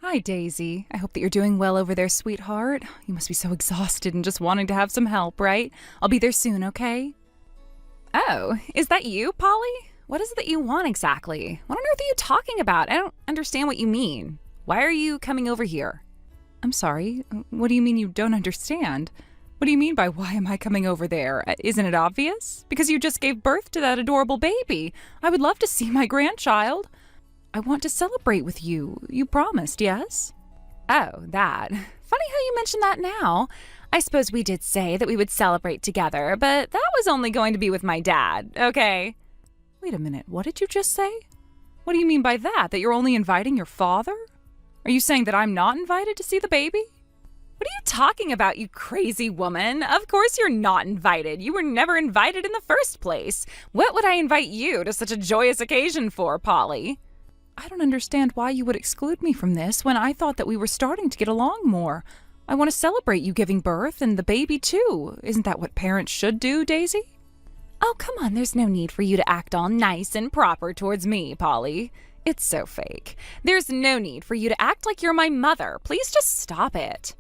Hi, Daisy. I hope that you're doing well over there, sweetheart. You must be so exhausted and just wanting to have some help, right? I'll be there soon, okay? Oh, is that you, Polly? What is it that you want exactly? What on earth are you talking about? I don't understand what you mean. Why are you coming over here? I'm sorry. What do you mean you don't understand? What do you mean by why am I coming over there? Isn't it obvious? Because you just gave birth to that adorable baby. I would love to see my grandchild. I want to celebrate with you. You promised, yes? Oh, that. Funny how you mention that now. I suppose we did say that we would celebrate together, but that was only going to be with my dad, okay? Wait a minute, what did you just say? What do you mean by that? That you're only inviting your father? Are you saying that I'm not invited to see the baby? What are you talking about, you crazy woman? Of course you're not invited. You were never invited in the first place. What would I invite you to such a joyous occasion for, Polly? I don't understand why you would exclude me from this when I thought that we were starting to get along more. I want to celebrate you giving birth and the baby too. Isn't that what parents should do, Daisy? Oh, come on, there's no need for you to act all nice and proper towards me, Polly. It's so fake. There's no need for you to act like you're my mother. Please just stop it.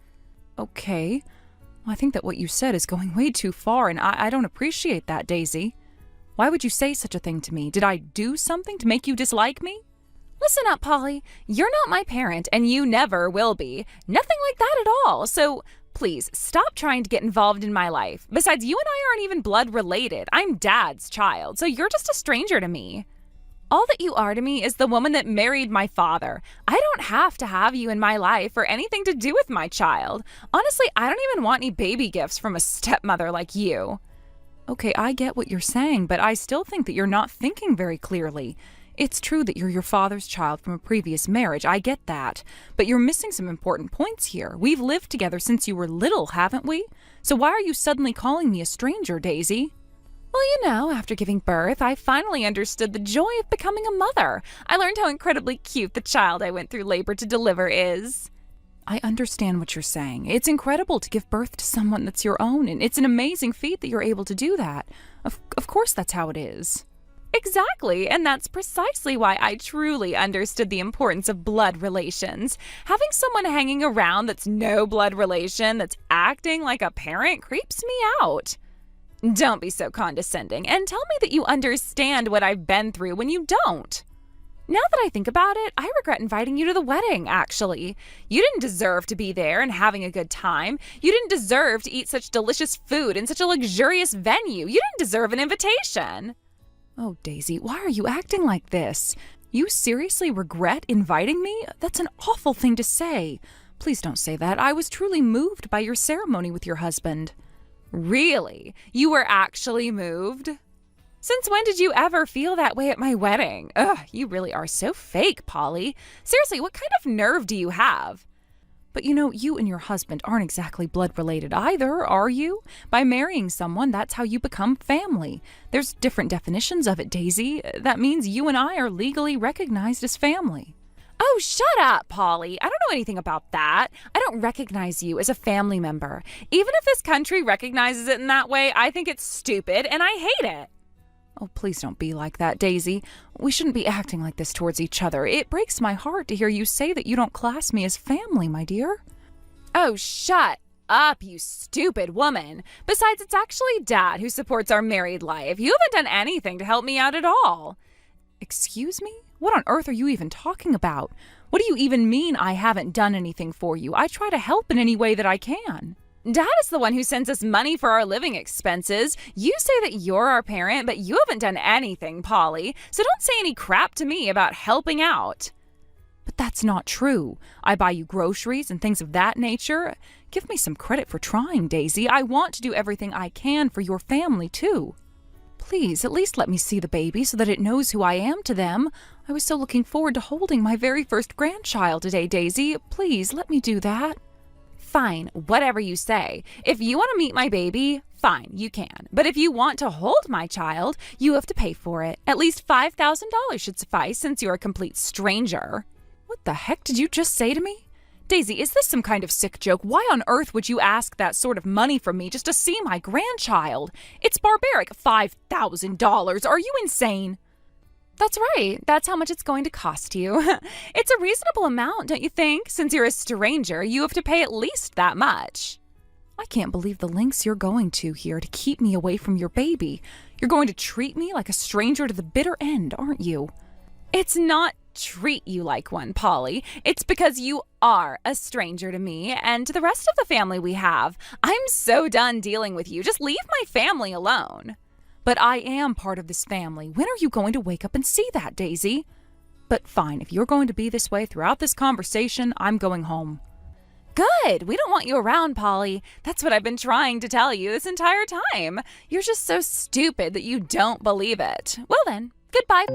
Okay. I think that what you said is going way too far, and I don't appreciate that, Daisy. Why would you say such a thing to me? Did I do something to make you dislike me? Listen up, Polly. You're not my parent, and you never will be. Nothing like that at all. So please, stop trying to get involved in my life. Besides, you and I aren't even blood related. I'm Dad's child, so you're just a stranger to me. All that you are to me is the woman that married my father. I don't have to have you in my life or anything to do with my child. Honestly, I don't even want any baby gifts from a stepmother like you. Okay, I get what you're saying, but I still think that you're not thinking very clearly. It's true that you're your father's child from a previous marriage. I get that. But you're missing some important points here. We've lived together since you were little, haven't we? So why are you suddenly calling me a stranger, Daisy? Well, you know, after giving birth, I finally understood the joy of becoming a mother. I learned how incredibly cute the child I went through labor to deliver is. I understand what you're saying. It's incredible to give birth to someone that's your own, and it's an amazing feat that you're able to do that. Of course that's how it is. Exactly, and that's precisely why I truly understood the importance of blood relations. Having someone hanging around that's no blood relation, that's acting like a parent, creeps me out. Don't be so condescending, and tell me that you understand what I've been through when you don't. Now that I think about it, I regret inviting you to the wedding, actually. You didn't deserve to be there and having a good time. You didn't deserve to eat such delicious food in such a luxurious venue. You didn't deserve an invitation. Oh, Daisy, why are you acting like this? You seriously regret inviting me? That's an awful thing to say. Please don't say that. I was truly moved by your ceremony with your husband. Really? You were actually moved? Since when did you ever feel that way at my wedding? Ugh, you really are so fake, Polly. Seriously, what kind of nerve do you have? But you know, you and your husband aren't exactly blood related either, are you? By marrying someone, that's how you become family. There's different definitions of it, Daisy. That means you and I are legally recognized as family. Oh, shut up, Polly. I don't know anything about that. I don't recognize you as a family member. Even if this country recognizes it in that way, I think it's stupid and I hate it. Oh, please don't be like that, Daisy. We shouldn't be acting like this towards each other. It breaks my heart to hear you say that you don't class me as family, my dear. Oh, shut up, you stupid woman. Besides, it's actually Dad who supports our married life. You haven't done anything to help me out at all. Excuse me? What on earth are you even talking about? What do you even mean I haven't done anything for you? I try to help in any way that I can. Dad is the one who sends us money for our living expenses. You say that you're our parent, but you haven't done anything, Polly. So don't say any crap to me about helping out. But that's not true. I buy you groceries and things of that nature. Give me some credit for trying, Daisy. I want to do everything I can for your family, too. Please, at least let me see the baby so that it knows who I am to them. I was so looking forward to holding my very first grandchild today, Daisy. Please, let me do that. Fine, whatever you say. If you want to meet my baby, fine, you can. But if you want to hold my child, you have to pay for it. At least $5,000 should suffice since you're a complete stranger. What the heck did you just say to me? Daisy, is this some kind of sick joke? Why on earth would you ask that sort of money from me just to see my grandchild? It's barbaric. $5,000. Are you insane? That's right. That's how much it's going to cost you. It's a reasonable amount, don't you think? Since you're a stranger, you have to pay at least that much. I can't believe the lengths you're going to here to keep me away from your baby. You're going to treat me like a stranger to the bitter end, aren't you? It's not treat you like one, Polly. It's because you are a stranger to me and to the rest of the family we have. I'm so done dealing with you. Just leave my family alone. But I am part of this family. When are you going to wake up and see that, Daisy? But fine, if you're going to be this way throughout this conversation, I'm going home. Good. We don't want you around, Polly. That's what I've been trying to tell you this entire time. You're just so stupid that you don't believe it. Well then, goodbye.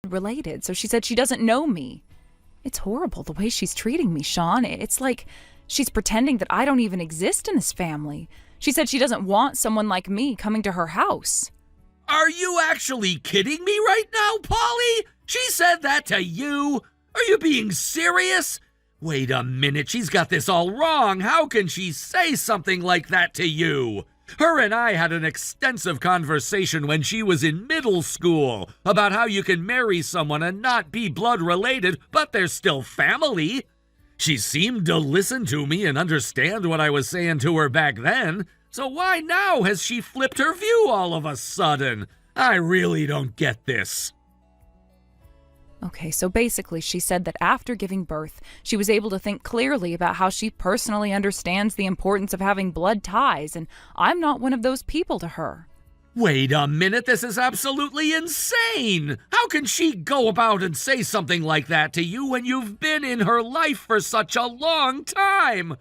related, so she said she doesn't know me. It's horrible the way she's treating me, Sean. It's like she's pretending that I don't even exist in this family. She said she doesn't want someone like me coming to her house. Are you actually kidding me right now, Polly? She said that to you? Are you being serious? Wait a minute, she's got this all wrong. How can she say something like that to you? Her and I had an extensive conversation when she was in middle school about how you can marry someone and not be blood related, but they're still family. She seemed to listen to me and understand what I was saying to her back then, so why now has she flipped her view all of a sudden? I really don't get this. Okay, so basically she said that after giving birth, she was able to think clearly about how she personally understands the importance of having blood ties, and I'm not one of those people to her. Wait a minute, this is absolutely insane! How can she go about and say something like that to you when you've been in her life for such a long time?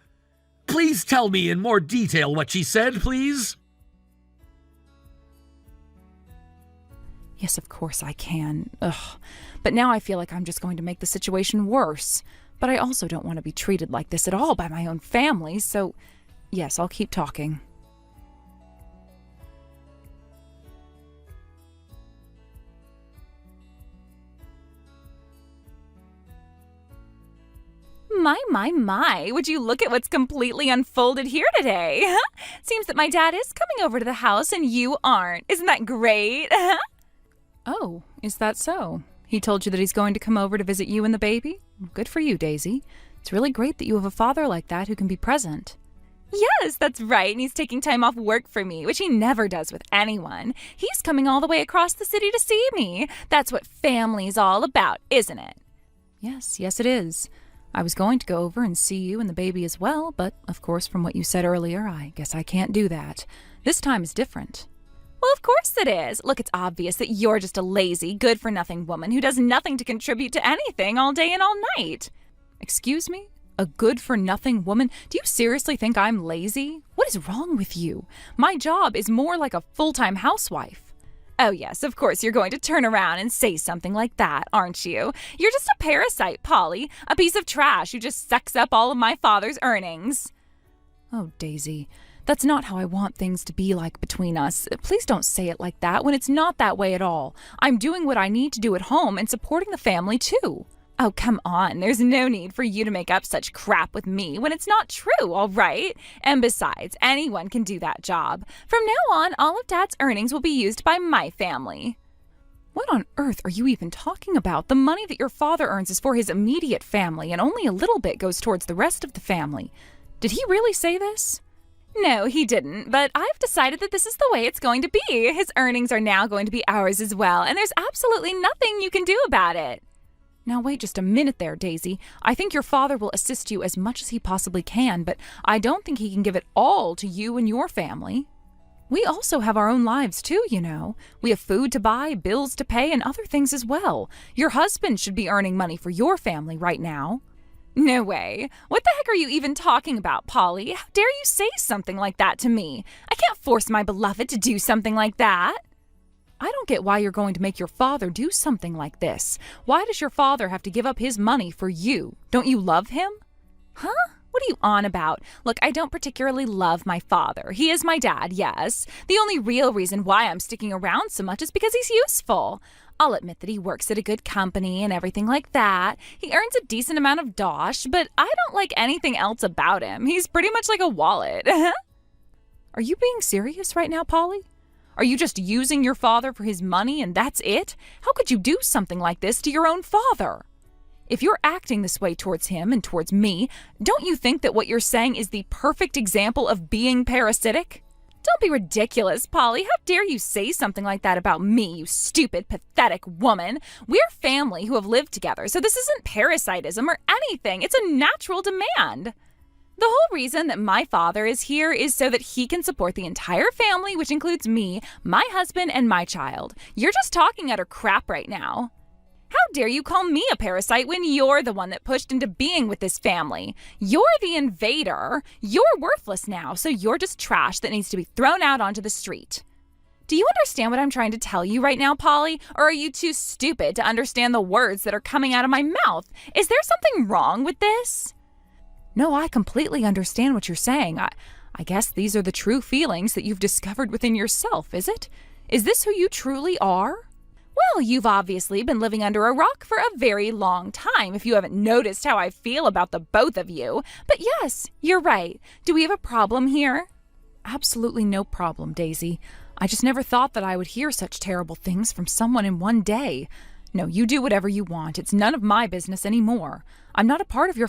Please tell me in more detail what she said, please. Yes, of course I can. Ugh. But now I feel like I'm just going to make the situation worse. But I also don't want to be treated like this at all by my own family, so yes, I'll keep talking. My, would you look at what's completely unfolded here today? Seems that my dad is coming over to the house and you aren't. Isn't that great? Oh, is that so? He told you that he's going to come over to visit you and the baby? Good for you, Daisy. It's really great that you have a father like that who can be present. Yes, that's right, and he's taking time off work for me, which he never does with anyone. He's coming all the way across the city to see me. That's what family's all about, isn't it? Yes, it is. I was going to go over and see you and the baby as well, but of course from what you said earlier, I guess I can't do that. This time is different. Well, of course it is. Look, it's obvious that you're just a lazy, good-for-nothing woman who does nothing to contribute to anything all day and all night. Excuse me? A good-for-nothing woman? Do you seriously think I'm lazy? What is wrong with you? My job is more like a full-time housewife. Oh yes, of course you're going to turn around and say something like that, aren't you? You're just a parasite, Polly. A piece of trash who just sucks up all of my father's earnings. Oh, Daisy, that's not how I want things to be like between us. Please don't say it like that when it's not that way at all. I'm doing what I need to do at home and supporting the family too. Oh, come on. There's no need for you to make up such crap with me when it's not true, all right? And besides, anyone can do that job. From now on, all of Dad's earnings will be used by my family. What on earth are you even talking about? The money that your father earns is for his immediate family, and only a little bit goes towards the rest of the family. Did he really say this? No, he didn't, but I've decided that this is the way it's going to be. His earnings are now going to be ours as well, and there's absolutely nothing you can do about it. Now wait just a minute there, Daisy. I think your father will assist you as much as he possibly can, but I don't think he can give it all to you and your family. We also have our own lives too, you know. We have food to buy, bills to pay, and other things as well. Your husband should be earning money for your family right now. No way. What the heck are you even talking about, Polly? How dare you say something like that to me? I can't force my beloved to do something like that. I don't get why you're going to make your father do something like this. Why does your father have to give up his money for you? Don't you love him? Huh? What are you on about? Look, I don't particularly love my father. He is my dad, yes. The only real reason why I'm sticking around so much is because he's useful. I'll admit that he works at a good company and everything like that. He earns a decent amount of dosh, but I don't like anything else about him. He's pretty much like a wallet. Are you being serious right now, Polly? Are you just using your father for his money and that's it? How could you do something like this to your own father? If you're acting this way towards him and towards me, don't you think that what you're saying is the perfect example of being parasitic? Don't be ridiculous, Polly. How dare you say something like that about me, you stupid, pathetic woman? We're family who have lived together, so this isn't parasitism or anything. It's a natural demand. The whole reason that my father is here is so that he can support the entire family, which includes me, my husband, and my child. You're just talking utter crap right now. How dare you call me a parasite when you're the one that pushed into being with this family? You're the invader. You're worthless now, so you're just trash that needs to be thrown out onto the street. Do you understand what I'm trying to tell you right now, Polly? Or are you too stupid to understand the words that are coming out of my mouth? Is there something wrong with this? No, I completely understand what you're saying. I guess these are the true feelings that you've discovered within yourself, is it? Is this who you truly are? Well, you've obviously been living under a rock for a very long time if you haven't noticed how I feel about the both of you. But yes, you're right. Do we have a problem here? Absolutely no problem, Daisy. I just never thought that I would hear such terrible things from someone in one day. No, you do whatever you want. It's none of my business anymore. I'm not a part of your...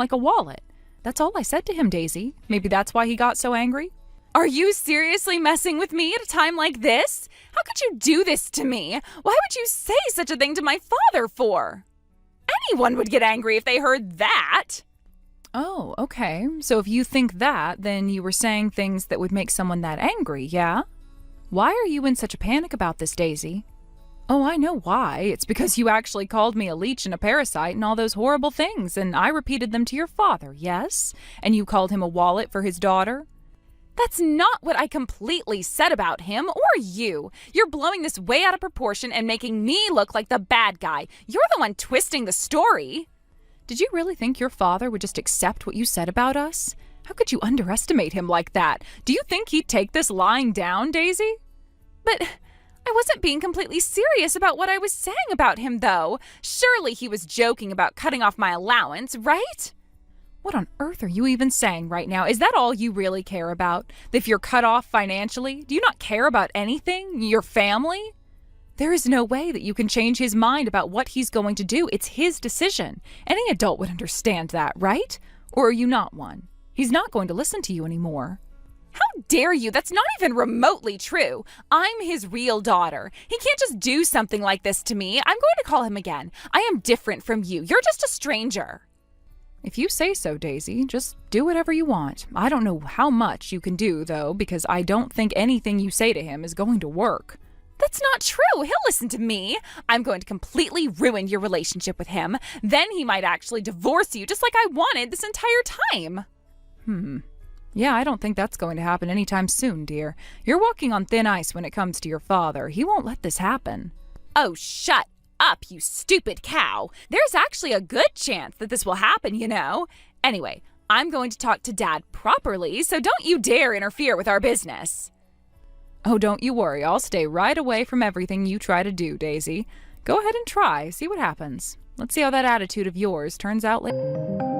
like a wallet. That's all I said to him, Daisy. Maybe that's why he got so angry. Are you seriously messing with me at a time like this? How could you do this to me? Why would you say such a thing to my father for? Anyone would get angry if they heard that. Oh, okay. So if you think that, then you were saying things that would make someone that angry, yeah? Why are you in such a panic about this, Daisy? Oh, I know why. It's because you actually called me a leech and a parasite and all those horrible things, and I repeated them to your father, yes? And you called him a wallet for his daughter? That's not what I completely said about him or you. You're blowing this way out of proportion and making me look like the bad guy. You're the one twisting the story. Did you really think your father would just accept what you said about us? How could you underestimate him like that? Do you think he'd take this lying down, Daisy? But I wasn't being completely serious about what I was saying about him, though. Surely he was joking about cutting off my allowance, right? What on earth are you even saying right now? Is that all you really care about? If you're cut off financially? Do you not care about anything? Your family? There is no way that you can change his mind about what he's going to do. It's his decision. Any adult would understand that, right? Or are you not one? He's not going to listen to you anymore. How dare you? That's not even remotely true. I'm his real daughter. He can't just do something like this to me. I'm going to call him again. I am different from you. You're just a stranger. If you say so, Daisy, just do whatever you want. I don't know how much you can do, though, because I don't think anything you say to him is going to work. That's not true. He'll listen to me. I'm going to completely ruin your relationship with him. Then he might actually divorce you, just like I wanted this entire time. Yeah, I don't think that's going to happen anytime soon, dear. You're walking on thin ice when it comes to your father. He won't let this happen. Oh, shut up, you stupid cow. There's actually a good chance that this will happen, you know. Anyway, I'm going to talk to Dad properly, so don't you dare interfere with our business. Oh, don't you worry. I'll stay right away from everything you try to do, Daisy. Go ahead and try. See what happens. Let's see how that attitude of yours turns out later.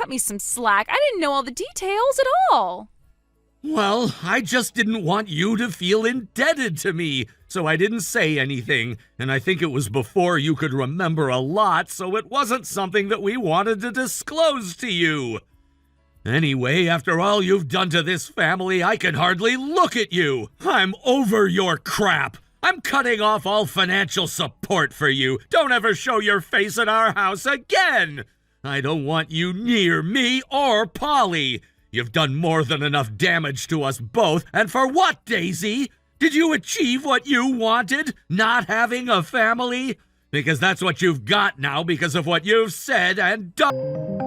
cut me some slack. I didn't know all the details at all. Well, I just didn't want you to feel indebted to me, so I didn't say anything, and I think it was before you could remember a lot, so it wasn't something that we wanted to disclose to you. Anyway, after all you've done to this family, I can hardly look at you. I'm over your crap. I'm cutting off all financial support for you. Don't ever show your face at our house again. I don't want you near me or Polly. You've done more than enough damage to us both, and for what, Daisy? Did you achieve what you wanted, not having a family? Because that's what you've got now because of what you've said and done.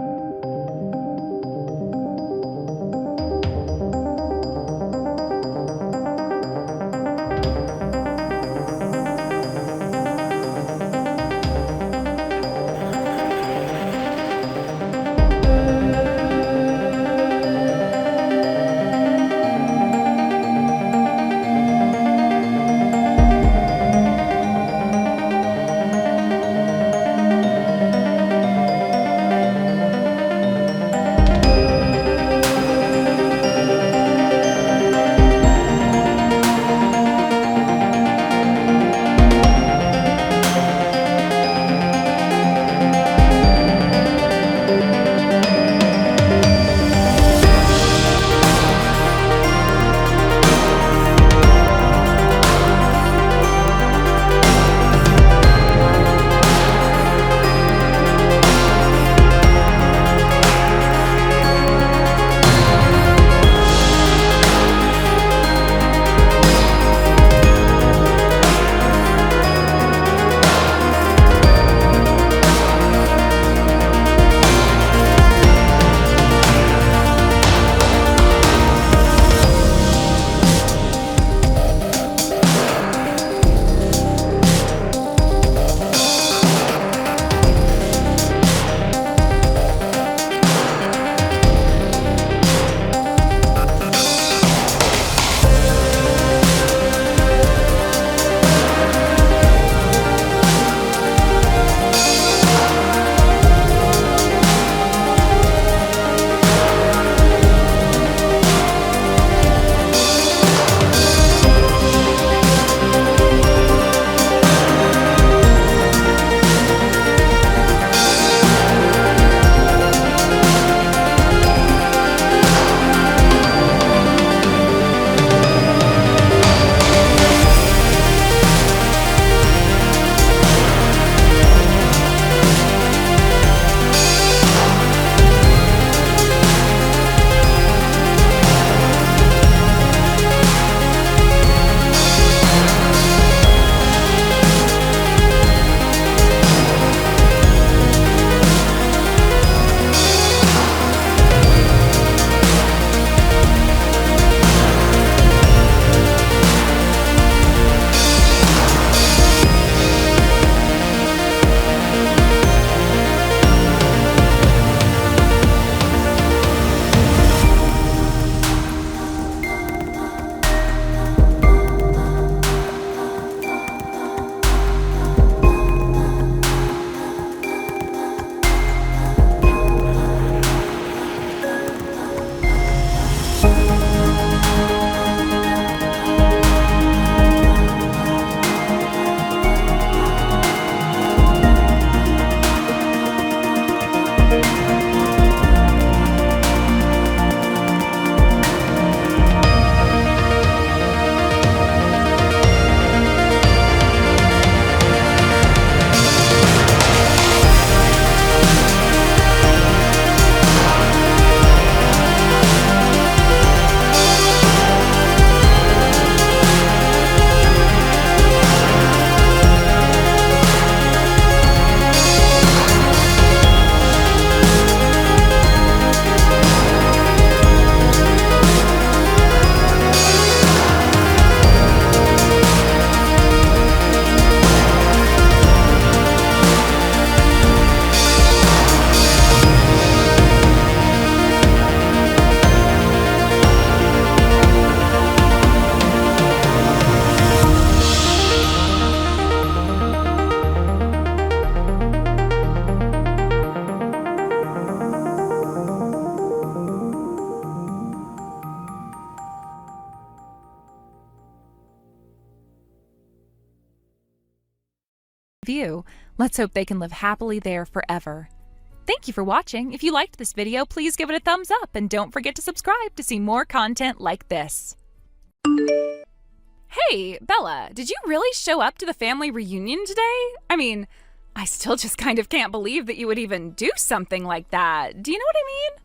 view. Let's hope they can live happily there forever. Thank you for watching. If you liked this video, please give it a thumbs up and don't forget to subscribe to see more content like this. Hey, Bella, did you really show up to the family reunion today? I mean, I still just kind of can't believe that you would even do something like that. Do you know what I mean?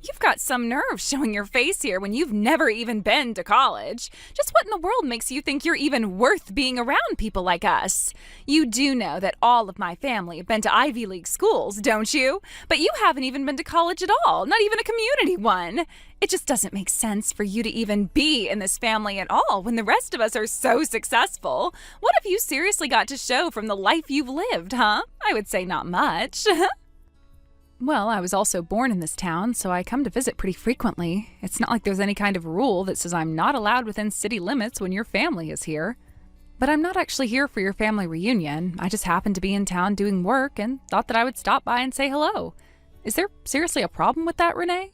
You've got some nerve showing your face here when you've never even been to college. Just what in the world makes you think you're even worth being around people like us? You do know that all of my family have been to Ivy League schools, don't you? But you haven't even been to college at all, not even a community one. It just doesn't make sense for you to even be in this family at all when the rest of us are so successful. What have you seriously got to show from the life you've lived, huh? I would say not much. Well, I was also born in this town, so I come to visit pretty frequently. It's not like there's any kind of rule that says I'm not allowed within city limits when your family is here. But I'm not actually here for your family reunion. I just happened to be in town doing work and thought that I would stop by and say hello. Is there seriously a problem with that, Renee?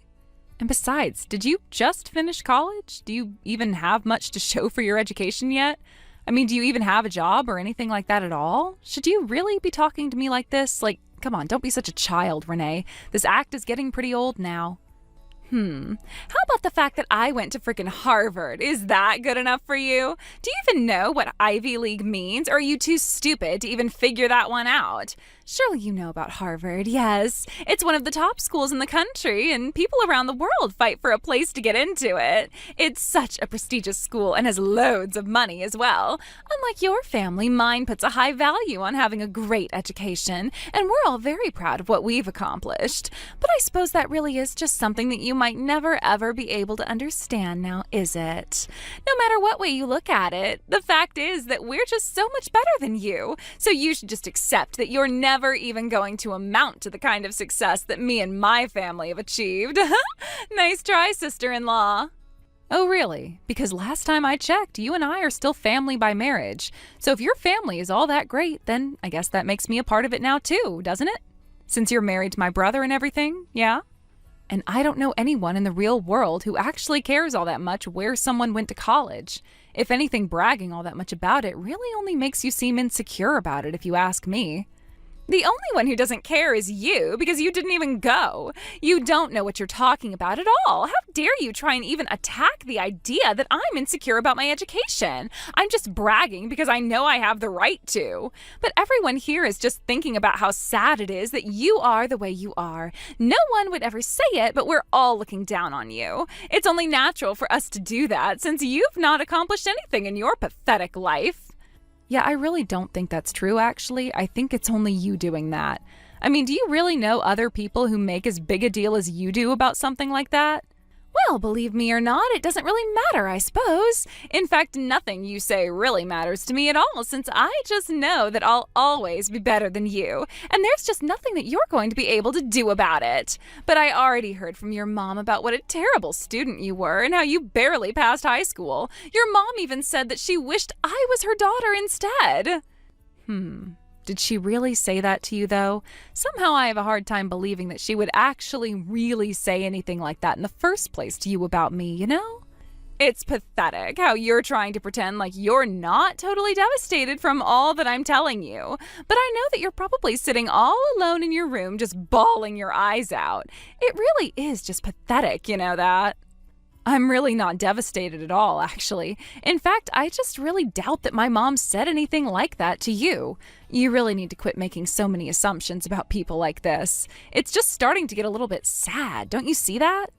And besides, did you just finish college? Do you even have much to show for your education yet? I mean, do you even have a job or anything like that at all? Should you really be talking to me like this? Like, come on, don't be such a child, Renee. This act is getting pretty old now. How about the fact that I went to frickin' Harvard? Is that good enough for you? Do you even know what Ivy League means? Or are you too stupid to even figure that one out? Surely you know about Harvard, yes. It's one of the top schools in the country, and people around the world fight for a place to get into it. It's such a prestigious school and has loads of money as well. Unlike your family, mine puts a high value on having a great education, and we're all very proud of what we've accomplished. But I suppose that really is just something that you might never ever be able to understand now, is it? No matter what way you look at it, the fact is that we're just so much better than you, so you should just accept that you're never even going to amount to the kind of success that me and my family have achieved. Nice try, sister-in-law. Oh, really? Because last time I checked, you and I are still family by marriage. So if your family is all that great, then I guess that makes me a part of it now too, doesn't it? Since you're married to my brother and everything, yeah? And I don't know anyone in the real world who actually cares all that much where someone went to college. If anything, bragging all that much about it really only makes you seem insecure about it, if you ask me. The only one who doesn't care is you, because you didn't even go. You don't know what you're talking about at all. How dare you try and even attack the idea that I'm insecure about my education? I'm just bragging because I know I have the right to. But everyone here is just thinking about how sad it is that you are the way you are. No one would ever say it, but we're all looking down on you. It's only natural for us to do that since you've not accomplished anything in your pathetic life. Yeah, I really don't think that's true, actually. I think it's only you doing that. I mean, do you really know other people who make as big a deal as you do about something like that? Well, believe me or not, it doesn't really matter, I suppose. In fact, nothing you say really matters to me at all, since I just know that I'll always be better than you, and there's just nothing that you're going to be able to do about it. But I already heard from your mom about what a terrible student you were and how you barely passed high school. Your mom even said that she wished I was her daughter instead. Did she really say that to you, though? Somehow I have a hard time believing that she would actually really say anything like that in the first place to you about me, you know? It's pathetic how you're trying to pretend like you're not totally devastated from all that I'm telling you. But I know that you're probably sitting all alone in your room just bawling your eyes out. It really is just pathetic, you know that? I'm really not devastated at all, actually. In fact, I just really doubt that my mom said anything like that to you. You really need to quit making so many assumptions about people like this. It's just starting to get a little bit sad, don't you see that?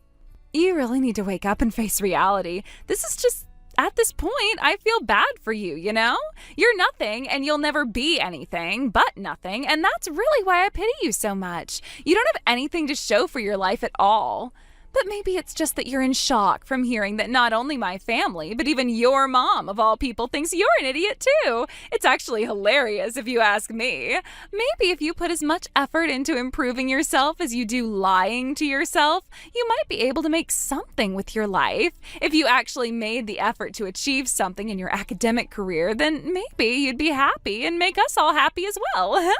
You really need to wake up and face reality. This is just, at this point, I feel bad for you, you know? You're nothing, and you'll never be anything but nothing, and that's really why I pity you so much. You don't have anything to show for your life at all. But maybe it's just that you're in shock from hearing that not only my family, but even your mom, of all people, thinks you're an idiot too. It's actually hilarious if you ask me. Maybe if you put as much effort into improving yourself as you do lying to yourself, you might be able to make something with your life. If you actually made the effort to achieve something in your academic career, then maybe you'd be happy and make us all happy as well.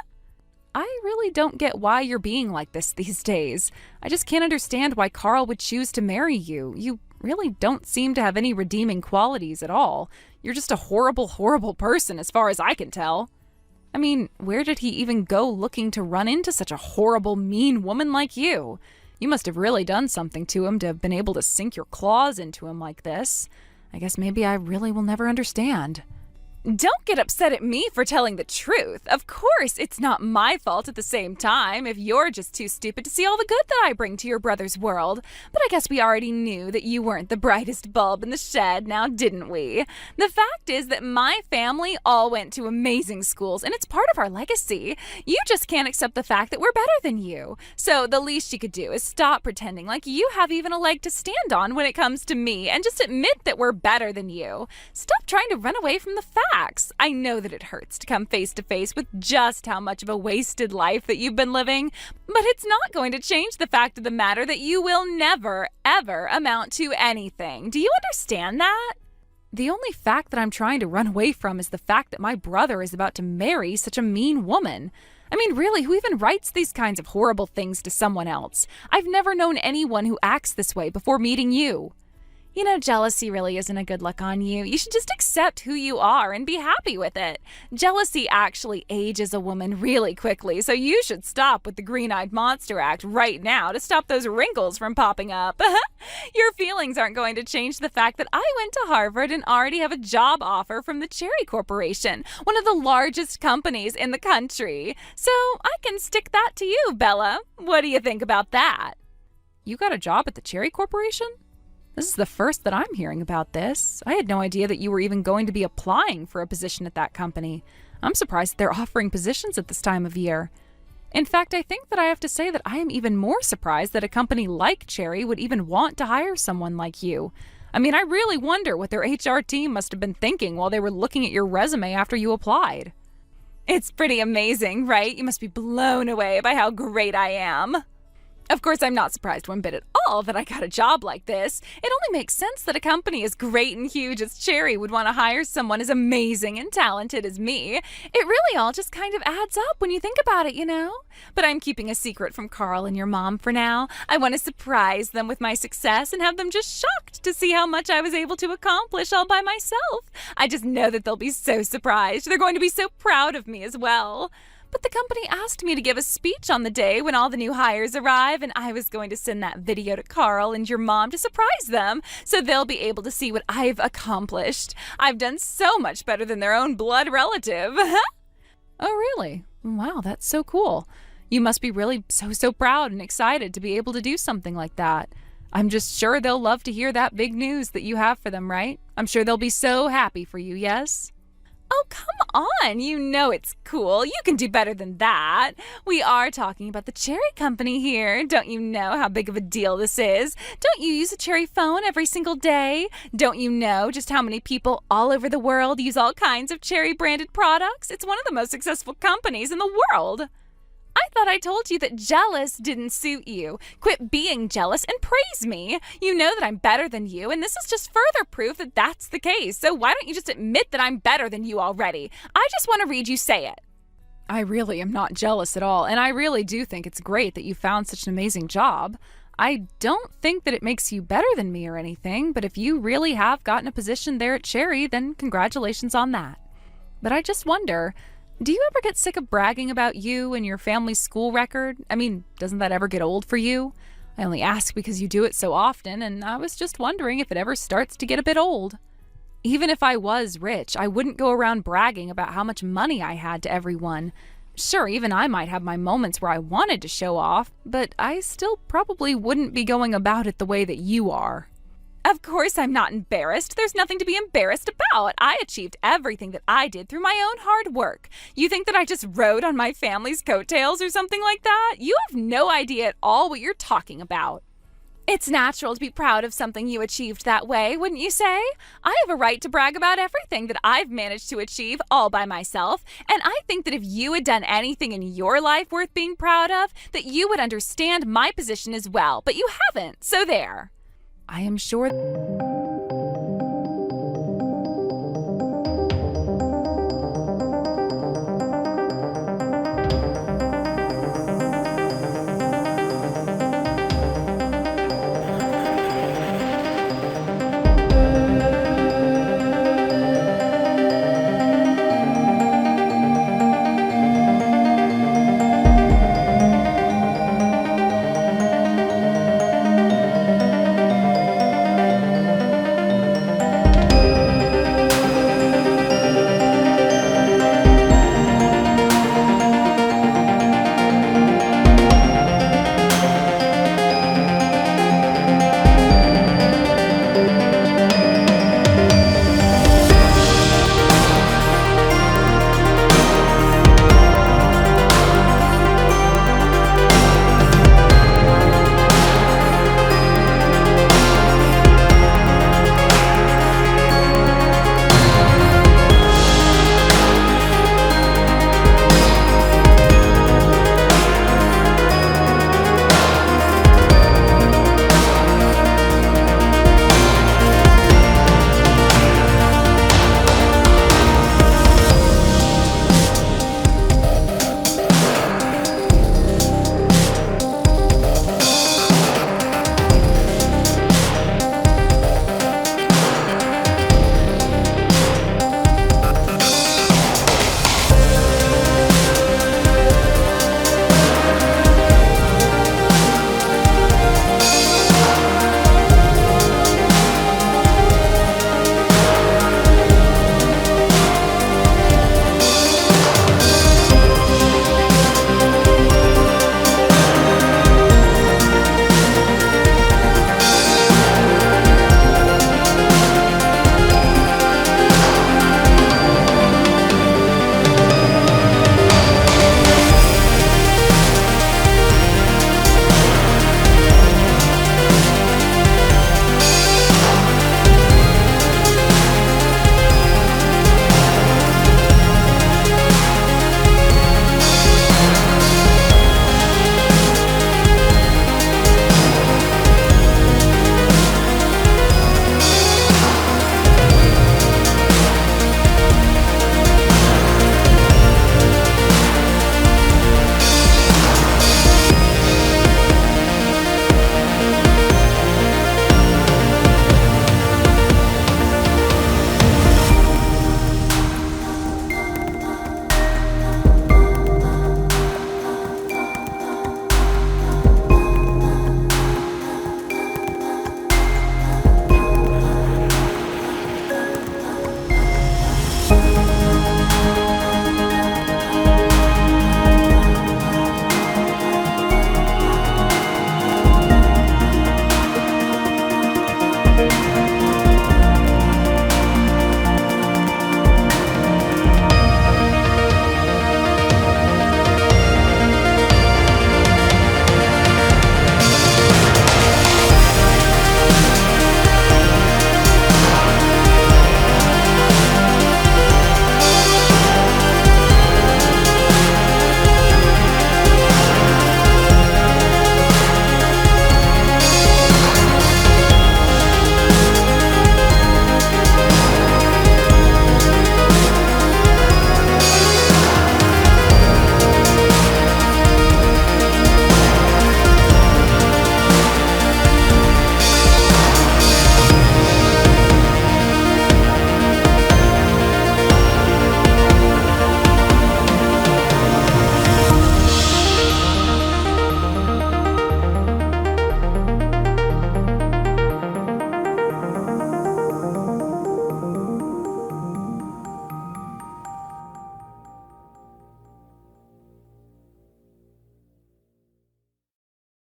I really don't get why you're being like this these days. I just can't understand why Carl would choose to marry you. You really don't seem to have any redeeming qualities at all. You're just a horrible, horrible person as far as I can tell. I mean, where did he even go looking to run into such a horrible, mean woman like you? You must have really done something to him to have been able to sink your claws into him like this. I guess maybe I really will never understand. Don't get upset at me for telling the truth. Of course, it's not my fault at the same time if you're just too stupid to see all the good that I bring to your brother's world. But I guess we already knew that you weren't the brightest bulb in the shed, now didn't we? The fact is that my family all went to amazing schools, and it's part of our legacy. You just can't accept the fact that we're better than you. So the least you could do is stop pretending like you have even a leg to stand on when it comes to me, and just admit that we're better than you. Stop trying to run away from the facts. I know that it hurts to come face to face with just how much of a wasted life that you've been living, but it's not going to change the fact of the matter that you will never, ever amount to anything. Do you understand that? The only fact that I'm trying to run away from is the fact that my brother is about to marry such a mean woman. I mean, really, who even writes these kinds of horrible things to someone else? I've never known anyone who acts this way before meeting you. You know, jealousy really isn't a good look on you. You should just accept who you are and be happy with it. Jealousy actually ages a woman really quickly, so you should stop with the green-eyed monster act right now to stop those wrinkles from popping up. Your feelings aren't going to change the fact that I went to Harvard and already have a job offer from the Cherry Corporation, one of the largest companies in the country. So I can stick that to you, Bella. What do you think about that? You got a job at the Cherry Corporation? This is the first that I'm hearing about this. I had no idea that you were even going to be applying for a position at that company. I'm surprised that they're offering positions at this time of year. In fact, I think that I have to say that I am even more surprised that a company like Cherry would even want to hire someone like you. I mean, I really wonder what their HR team must have been thinking while they were looking at your resume after you applied. It's pretty amazing, right? You must be blown away by how great I am. Of course, I'm not surprised one bit at all that I got a job like this. It only makes sense that a company as great and huge as Cherry would want to hire someone as amazing and talented as me. It really all just kind of adds up when you think about it, you know? But I'm keeping a secret from Carl and your mom for now. I want to surprise them with my success and have them just shocked to see how much I was able to accomplish all by myself. I just know that they'll be so surprised. They're going to be so proud of me as well. But the company asked me to give a speech on the day when all the new hires arrive, and I was going to send that video to Carl and your mom to surprise them, so they'll be able to see what I've accomplished. I've done so much better than their own blood relative. Oh, really? Wow, that's so cool. You must be really so proud and excited to be able to do something like that. I'm just sure they'll love to hear that big news that you have for them, right? I'm sure they'll be so happy for you, yes? Oh, come on. You know it's cool. You can do better than that. We are talking about the Cherry Company here. Don't you know how big of a deal this is? Don't you use a Cherry phone every single day? Don't you know just how many people all over the world use all kinds of Cherry branded products? It's one of the most successful companies in the world. I thought I told you that jealous didn't suit you. Quit being jealous and praise me. You know that I'm better than you, and this is just further proof that that's the case. So why don't you just admit that I'm better than you already? I just want to read you say it. I really am not jealous at all, and I really do think it's great that you found such an amazing job. I don't think that it makes you better than me or anything, but if you really have gotten a position there at Cherry, then congratulations on that. But I just wonder, do you ever get sick of bragging about you and your family's school record? I mean, doesn't that ever get old for you? I only ask because you do it so often, and I was just wondering if it ever starts to get a bit old. Even if I was rich, I wouldn't go around bragging about how much money I had to everyone. Sure, even I might have my moments where I wanted to show off, but I still probably wouldn't be going about it the way that you are. Of course I'm not embarrassed. There's nothing to be embarrassed about. I achieved everything that I did through my own hard work. You think that I just rode on my family's coattails or something like that? You have no idea at all what you're talking about. It's natural to be proud of something you achieved that way, wouldn't you say? I have a right to brag about everything that I've managed to achieve all by myself, and I think that if you had done anything in your life worth being proud of, that you would understand my position as well, but you haven't, so there. I am sure.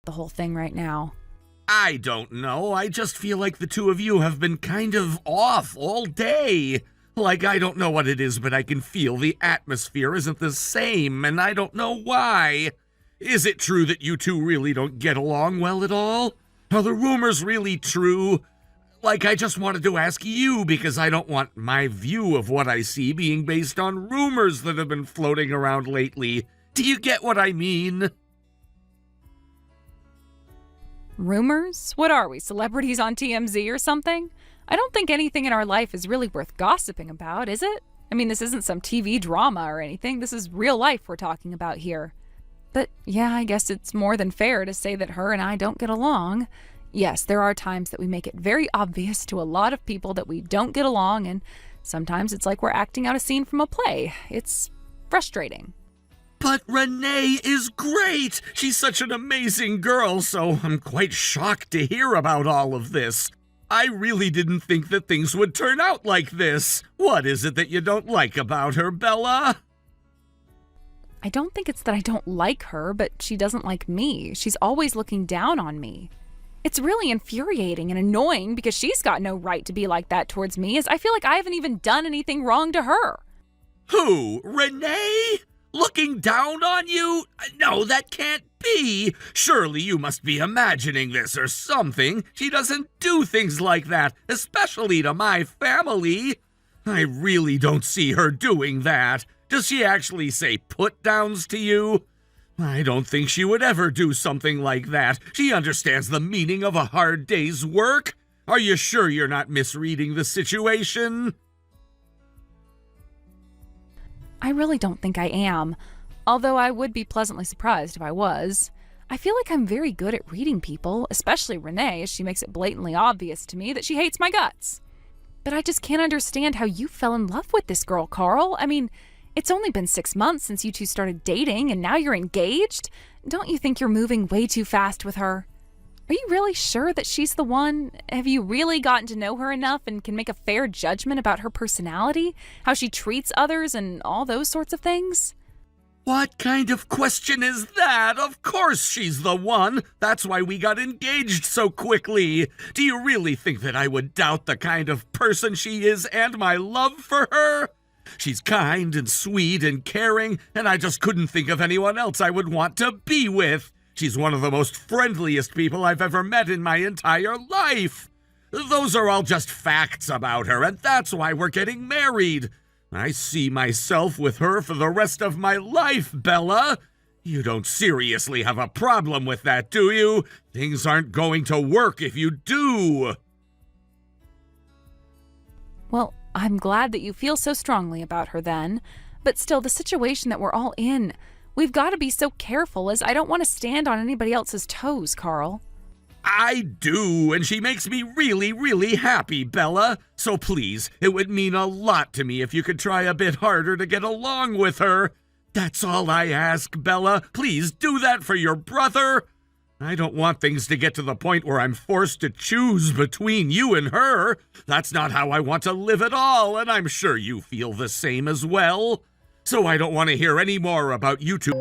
the whole thing right now. I don't know. I just feel like the two of you have been kind of off all day. Like, I don't know what it is, but I can feel the atmosphere isn't the same, and I don't know why. Is it true that you two really don't get along well at all? Are the rumors really true? Like, I just wanted to ask you because I don't want my view of what I see being based on rumors that have been floating around lately. Do you get what I mean? Rumors? What are we, celebrities on TMZ or something? I don't think anything in our life is really worth gossiping about, is it? I mean, this isn't some TV drama or anything. This is real life we're talking about here. But yeah, I guess it's more than fair to say that her and I don't get along. Yes, there are times that we make it very obvious to a lot of people that we don't get along, and sometimes it's like we're acting out a scene from a play. It's frustrating. But Renee is great! She's such an amazing girl, so I'm quite shocked to hear about all of this. I really didn't think that things would turn out like this. What is it that you don't like about her, Bella? I don't think it's that I don't like her, but she doesn't like me. She's always looking down on me. It's really infuriating and annoying because she's got no right to be like that towards me, as I feel like I haven't even done anything wrong to her. Who? Renee? Looking down on you? No, that can't be. Surely you must be imagining this or something. She doesn't do things like that, especially to my family. I really don't see her doing that. Does she actually say put-downs to you? I don't think she would ever do something like that. She understands the meaning of a hard day's work. Are you sure you're not misreading the situation? I really don't think I am, although I would be pleasantly surprised if I was. I feel like I'm very good at reading people, especially Renee, as she makes it blatantly obvious to me that she hates my guts. But I just can't understand how you fell in love with this girl, Carl. I mean, it's only been 6 months since you two started dating, and now you're engaged? Don't you think you're moving way too fast with her? Are you really sure that she's the one? Have you really gotten to know her enough and can make a fair judgment about her personality, how she treats others, and all those sorts of things? What kind of question is that? Of course she's the one. That's why we got engaged so quickly. Do you really think that I would doubt the kind of person she is and my love for her? She's kind and sweet and caring, and I just couldn't think of anyone else I would want to be with. She's one of the most friendliest people I've ever met in my entire life. Those are all just facts about her, and that's why we're getting married. I see myself with her for the rest of my life, Bella. You don't seriously have a problem with that, do you? Things aren't going to work if you do. Well, I'm glad that you feel so strongly about her then. But still, the situation that we're all in, we've got to be so careful, as I don't want to stand on anybody else's toes, Carl. I do, and she makes me really, really happy, Bella. So please, it would mean a lot to me if you could try a bit harder to get along with her. That's all I ask, Bella. Please do that for your brother. I don't want things to get to the point where I'm forced to choose between you and her. That's not how I want to live at all, and I'm sure you feel the same as well. So I don't want to hear any more about you two.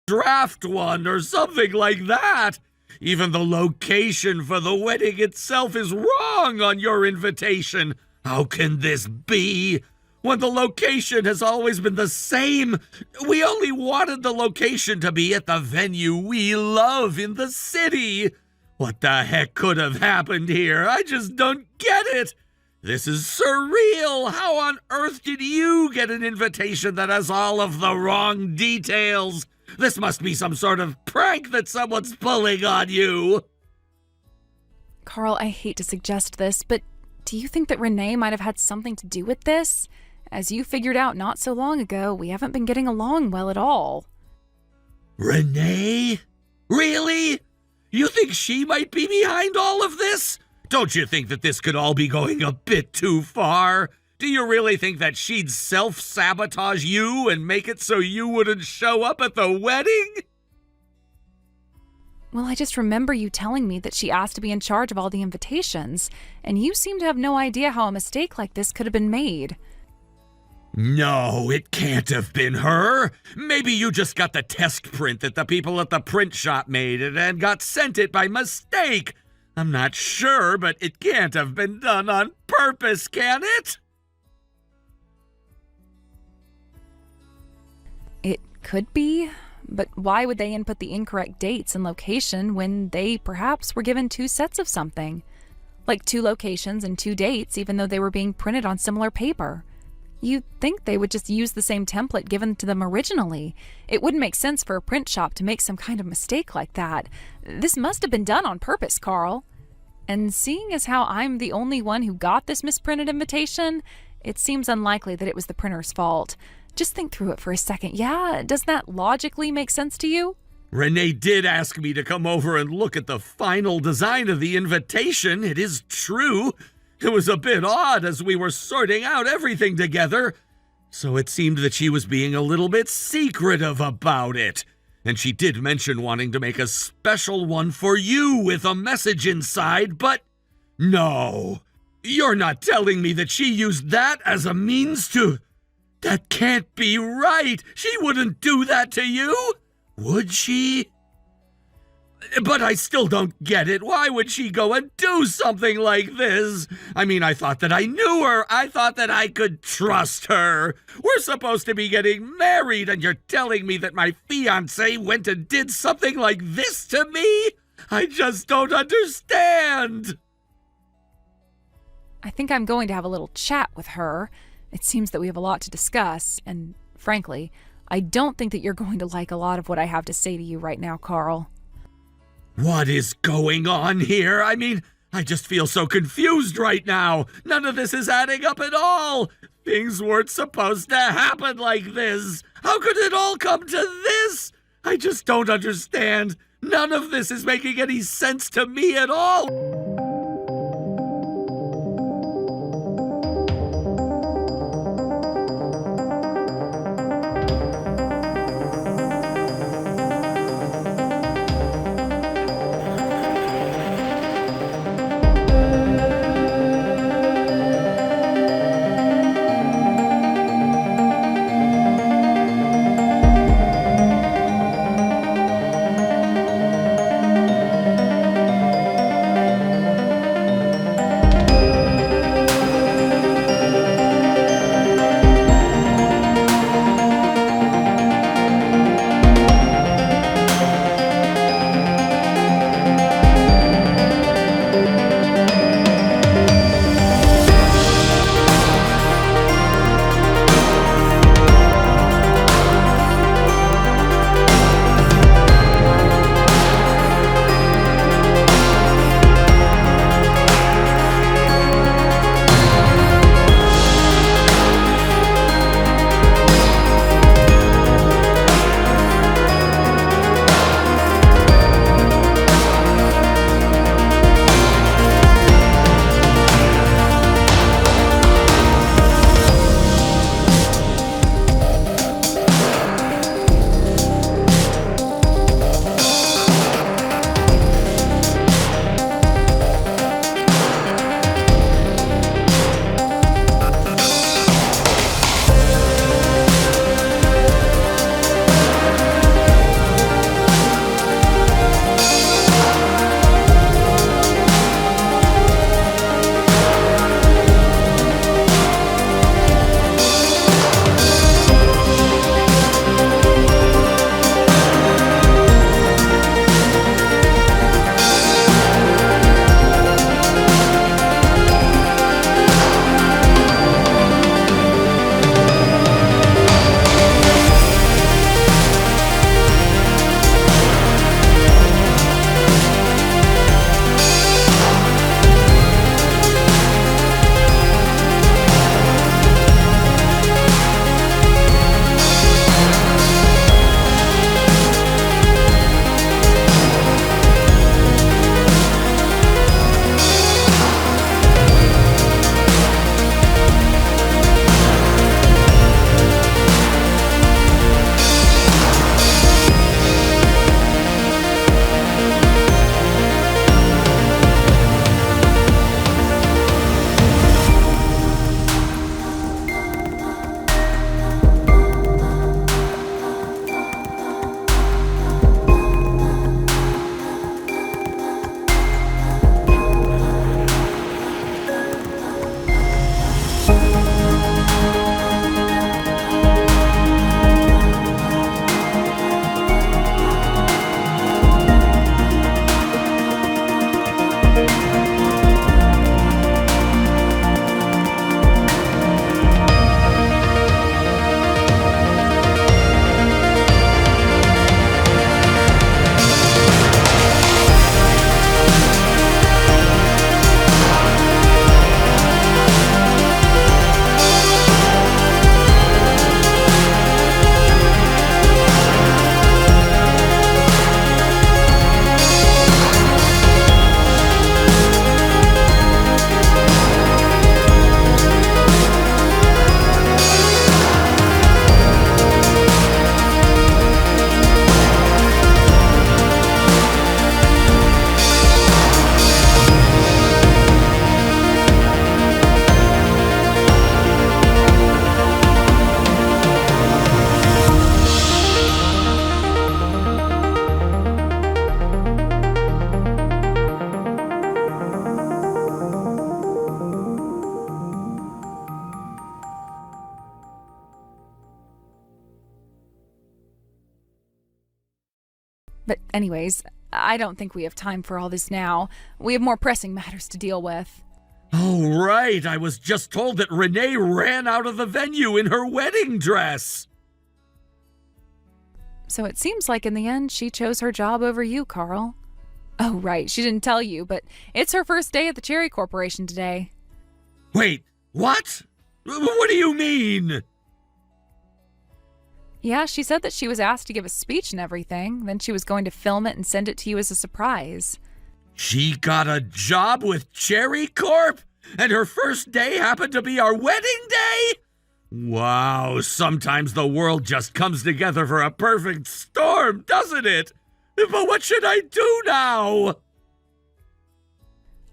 draft one or something like that. Even the location for the wedding itself is wrong on your invitation. How can this be? When the location has always been the same. We only wanted the location to be at the venue we love in the city. What the heck could have happened here? I just don't get it. This is surreal. How on earth did you get an invitation that has all of the wrong details? This must be some sort of prank that someone's pulling on you. Carl, I hate to suggest this, but do you think that Renee might have had something to do with this? As you figured out not so long ago, we haven't been getting along well at all. Renee? Really? You think she might be behind all of this? Don't you think that this could all be going a bit too far? Do you really think that she'd self-sabotage you and make it so you wouldn't show up at the wedding? Well, I just remember you telling me that she asked to be in charge of all the invitations, and you seem to have no idea how a mistake like this could have been made. No, it can't have been her. Maybe you just got the test print that the people at the print shop made and got sent it by mistake. I'm not sure, but it can't have been done on purpose, can it? It could be, but why would they input the incorrect dates and location when they perhaps were given two sets of something? Like 2 locations and 2 dates, even though they were being printed on similar paper. You'd think they would just use the same template given to them originally. It wouldn't make sense for a print shop to make some kind of mistake like that. This must have been done on purpose, Carl. And seeing as how I'm the only one who got this misprinted invitation, it seems unlikely that it was the printer's fault. Just think through it for a second, yeah? Does that logically make sense to you? Renee did ask me to come over and look at the final design of the invitation. It is true. It was a bit odd as we were sorting out everything together, so it seemed that she was being a little bit secretive about it. And she did mention wanting to make a special one for you with a message inside, but no. You're not telling me that she used that as a means to... That can't be right. She wouldn't do that to you, would she? But I still don't get it. Why would she go and do something like this? I mean, I thought that I knew her. I thought that I could trust her. We're supposed to be getting married, and you're telling me that my fiancé went and did something like this to me? I just don't understand. I think I'm going to have a little chat with her. It seems that we have a lot to discuss, and frankly, I don't think that you're going to like a lot of what I have to say to you right now, Carl. What is going on here? I mean, I just feel so confused right now. None of this is adding up at all. Things weren't supposed to happen like this. How could it all come to this? I just don't understand. None of this is making any sense to me at all. But anyways, I don't think we have time for all this now. We have more pressing matters to deal with. Oh, right. I was just told that Renee ran out of the venue in her wedding dress. So it seems like in the end, she chose her job over you, Carl. Oh, right. She didn't tell you, but it's her first day at the Cherry Corporation today. Wait, what? What do you mean? Yeah, she said that she was asked to give a speech and everything. Then she was going to film it and send it to you as a surprise. She got a job with Cherry Corp? And her first day happened to be our wedding day? Wow, sometimes the world just comes together for a perfect storm, doesn't it? But what should I do now?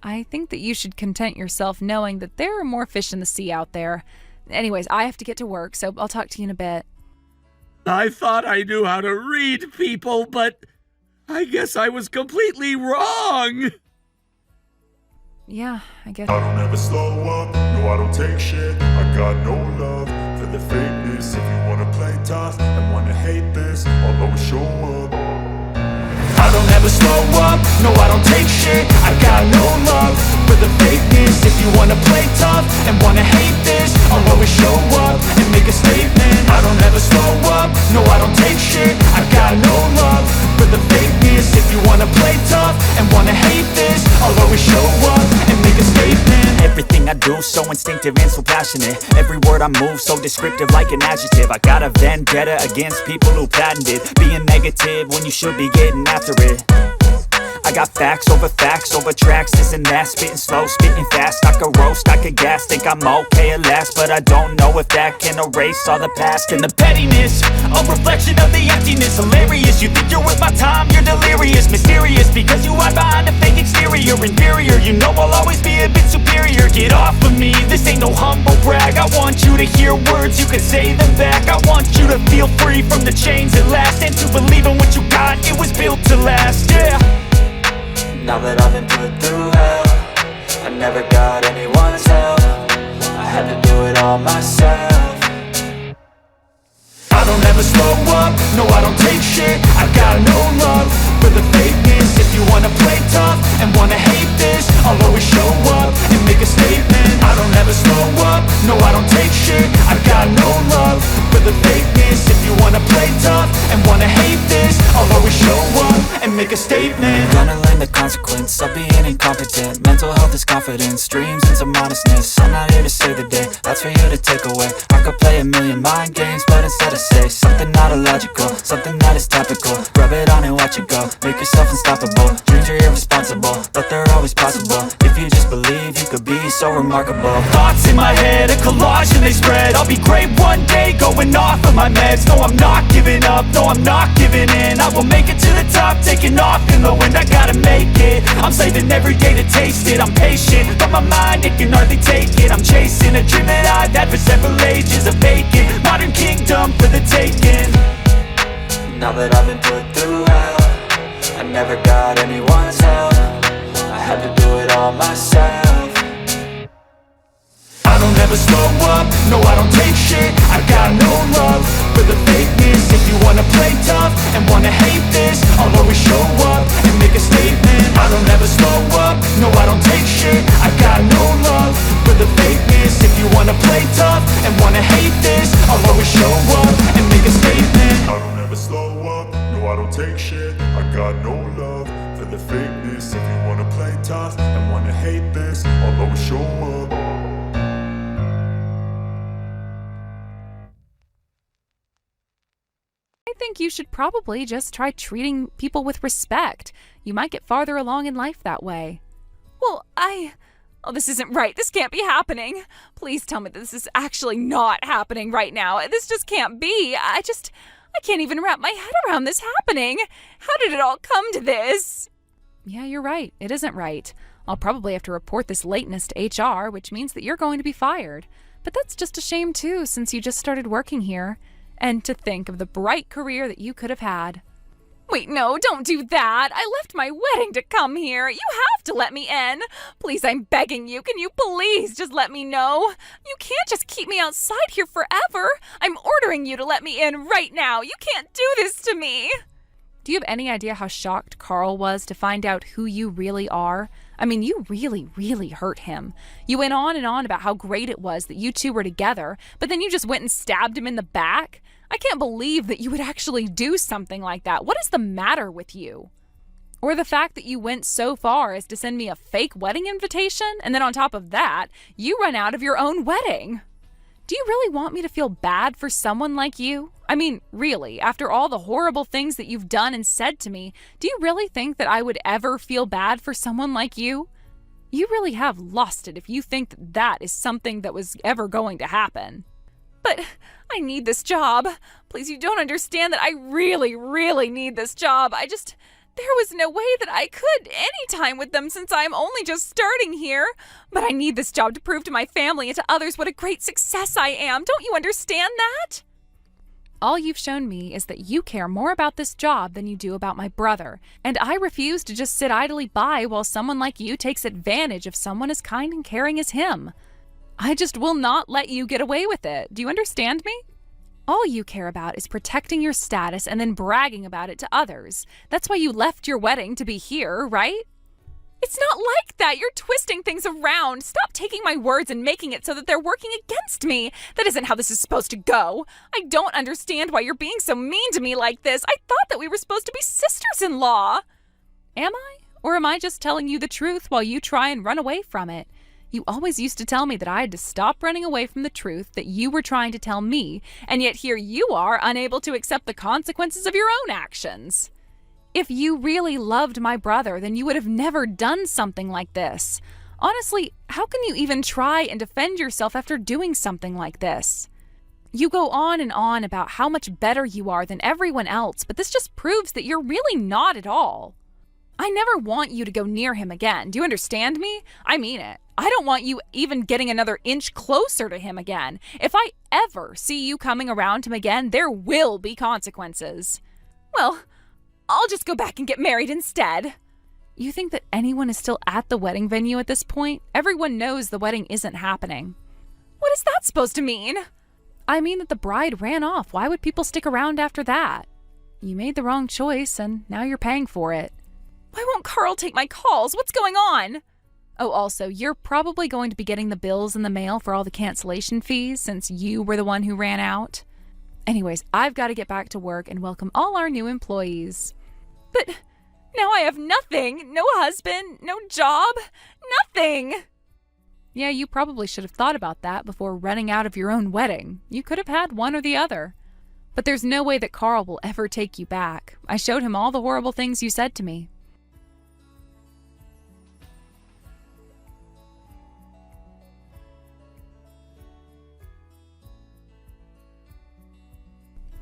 I think that you should content yourself knowing that there are more fish in the sea out there. Anyways, I have to get to work, so I'll talk to you in a bit. I thought I knew how to read people, but I guess I was completely wrong. Yeah, I guess. I don't ever slow up, no I don't take shit. I got no love for the fakeness. If you wanna play tough and wanna hate this, I'll always show up. I don't ever slow up, no I don't take shit. I got no love for the fakeness. If you wanna play tough and wanna hate this, I'll always show up and make a statement. I don't ever slow up, no I don't take shit. I got no love for the fakeness. If you wanna play tough and wanna hate this, I'll always show up and make a statement. Everything I do so instinctive and so passionate. Every word I move so descriptive like an adjective. I got a vendetta against people who patented being negative when you should be getting after it. I got facts over tracks, this and that. Spitting slow, spitting fast. I could roast, I could gas. Think I'm okay at last, but I don't know if that can erase all the past. And the pettiness, a reflection of the emptiness. Hilarious, you think you're worth my time, you're delirious. Mysterious, because you hide behind a fake exterior. Inferior, you know I'll always be a bit superior. Get off of me, this ain't no humble brag. I want you to hear words, you can say them back. I want you to feel free from the chains at last, and to believe in what you got, it was built to last, yeah. Now that I've been put through hell, I never got anyone's help. I had to do it all myself. I don't ever slow up, no I don't take shit. I got no love for the fakeness. If you wanna play tough and wanna hate this, I'll always show up and make a statement. I don't ever slow up, no I don't take shit. I got no love for the fakeness. If you wanna play tough and wanna hate this, I'll always show up and make a statement. Gonna learn the consequence of being incompetent. Mental health is confidence, dreams and some modestness. I'm not here to save the day, that's for you to take away. I could play a million mind games, but instead I say something not illogical, something that is topical. Rub it on and watch it go, make yourself unstoppable. Dreams are irresponsible, but they're always possible. If you just believe, you could be so remarkable. Thoughts in my head, a collage and they spread. I'll be great one day, going off of my meds. No, I'm not giving up, no, I'm not giving in. I will make it to the top, taking off in the wind. I gotta make it, I'm saving every day to taste it. I'm patient, but my mind, it can hardly take it. I'm chasing a dream that I've had for several ages. A vacant, modern kingdom for the taking. Now that I've been put through hell, I never got anyone's help. I had to do it all myself. I don't ever slow up, no I don't take shit. I got no love for the fakeness. If you wanna play tough and wanna hate this, I'll always show up and make a statement. I don't ever slow up, no I don't take shit. I got no love for the fakeness. If you wanna play tough and wanna hate this, I'll always show up and make a statement. I don't ever slow up, no I don't take shit. I got no love for the fakeness. If you wanna play tough and wanna hate this, I'll always show up. I think you should probably just try treating people with respect. You might get farther along in life that way. Well, Oh, this isn't right. This can't be happening. Please tell me that this is actually not happening right now. This just can't be. I can't even wrap my head around this happening. How did it all come to this? Yeah, you're right. It isn't right. I'll probably have to report this lateness to HR, which means that you're going to be fired. But that's just a shame too, since you just started working here. And to think of the bright career that you could have had. Wait, no, don't do that. I left my wedding to come here. You have to let me in. Please, I'm begging you. Can you please just let me know? You can't just keep me outside here forever. I'm ordering you to let me in right now. You can't do this to me. Do you have any idea how shocked Carl was to find out who you really are? I mean, you really, really hurt him. You went on and on about how great it was that you two were together, but then you just went and stabbed him in the back? I can't believe that you would actually do something like that. What is the matter with you? Or the fact that you went so far as to send me a fake wedding invitation, and then on top of that, you run out of your own wedding. Do you really want me to feel bad for someone like you? I mean, really, after all the horrible things that you've done and said to me, do you really think that I would ever feel bad for someone like you? You really have lost it if you think that that is something that was ever going to happen. But I need this job. Please, you don't understand that I really, really need this job. There was no way that I could any time with them since I'm only just starting here. But I need this job to prove to my family and to others what a great success I am. Don't you understand that? All you've shown me is that you care more about this job than you do about my brother, and I refuse to just sit idly by while someone like you takes advantage of someone as kind and caring as him. I just will not let you get away with it. Do you understand me? All you care about is protecting your status and then bragging about it to others. That's why you left your wedding to be here, right? It's not like that. You're twisting things around. Stop taking my words and making it so that they're working against me. That isn't how this is supposed to go. I don't understand why you're being so mean to me like this. I thought that we were supposed to be sisters-in-law. Am I? Or am I just telling you the truth while you try and run away from it? You always used to tell me that I had to stop running away from the truth that you were trying to tell me, and yet here you are, unable to accept the consequences of your own actions. If you really loved my brother, then you would have never done something like this. Honestly, how can you even try and defend yourself after doing something like this? You go on and on about how much better you are than everyone else, but this just proves that you're really not at all. I never want you to go near him again. Do you understand me? I mean it. I don't want you even getting another inch closer to him again. If I ever see you coming around him again, there will be consequences. Well, I'll just go back and get married instead. You think that anyone is still at the wedding venue at this point? Everyone knows the wedding isn't happening. What is that supposed to mean? I mean that the bride ran off. Why would people stick around after that? You made the wrong choice, and now you're paying for it. Why won't Carl take my calls? What's going on? Oh, also, you're probably going to be getting the bills in the mail for all the cancellation fees since you were the one who ran out. Anyways, I've got to get back to work and welcome all our new employees. But now I have nothing. No husband, no job, nothing. Yeah, you probably should have thought about that before running out of your own wedding. You could have had one or the other. But there's no way that Carl will ever take you back. I showed him all the horrible things you said to me.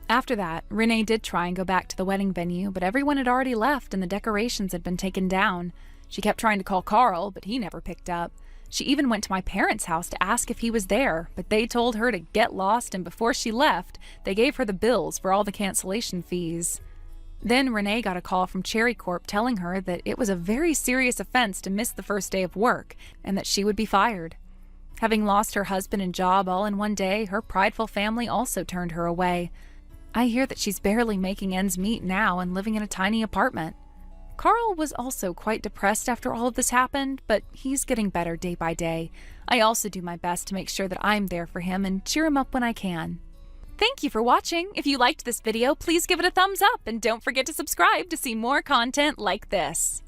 After that, Renee did try and go back to the wedding venue, but everyone had already left and the decorations had been taken down. She kept trying to call Carl, but he never picked up. She even went to my parents' house to ask if he was there, but they told her to get lost, and before she left, they gave her the bills for all the cancellation fees. Then Renee got a call from Cherry Corp telling her that it was a very serious offense to miss the first day of work, and that she would be fired. Having lost her husband and job all in one day, her prideful family also turned her away. I hear that she's barely making ends meet now and living in a tiny apartment. Carl was also quite depressed after all of this happened, but he's getting better day by day. I also do my best to make sure that I'm there for him and cheer him up when I can. Thank you for watching. If you liked this video, please give it a thumbs up and don't forget to subscribe to see more content like this.